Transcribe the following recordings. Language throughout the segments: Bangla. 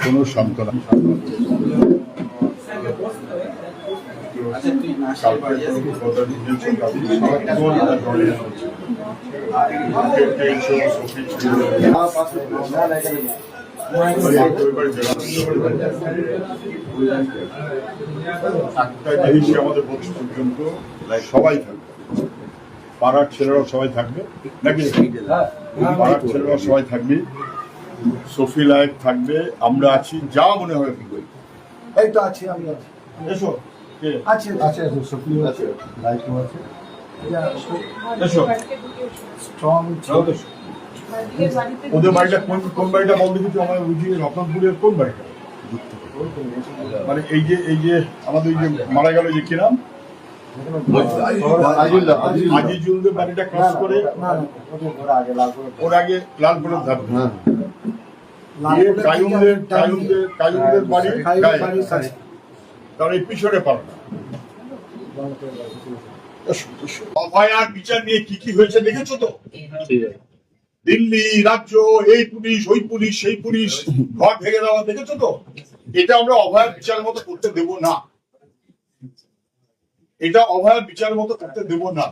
কোনো সন্তান আমাদের বছর পর্যন্ত সবাই থাকবে, পাড়ার ছেলেরাও সবাই থাকবে নাকি? পাড়ার ছেলেরাও সবাই থাকবে, সফি লাইক থাকবে, আমরা আছি, যা মনে হয় এই তো আছি, আমি আছি। এসো আছে আছে সফি আছে, লাইকও আছে। এসো স্ট্রং ওদের বাড়িটা কোন বাড়িটা বল দেখি আমার বুঝিয়ে, রতনপুরের কোন বাড়িটা? মানে এই যে আমাদের যে মারা গেল যে কি নাম, আজিজুলদের বাড়িটা ক্রস করে ওর আগে লালপুরের ধার, কায়ুমদের বাড়ি তার এই পিছনে পার। অভয়ার বিচার নিয়ে কি কি হয়েছে দেখেছো তো? দিল্লি রাজ্য, এই পুলিশ ওই পুলিশ সেই পুলিশ, ঘর ভেঙে দেওয়া, দেখেছো তো? এটা আমরা অভয়ার বিচার মতো করতে দেব না, এটা অভয়ার বিচার মতো করতে দেব না।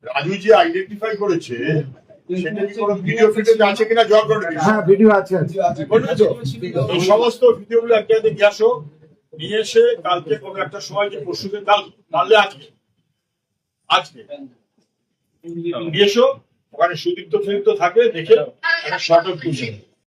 রাজু যে আইডেন্টিফাই করেছে সেটা কি কোনো ভিডিও ফিটেজ আছে কিনা জল করে? হ্যাঁ, ভিডিও আছে। এই সমস্ত ভিডিওগুলো একটা নিয়ে আসো, নিয়ে এসে কালকে কোনো একটা সময়, যে পরশুদিন, কালকে আজকে নিয়ে এসো, ওখানে সুদীপ্ত ফিদীপ্ত থাকে, দেখে একটা শর্ট আউট করছে।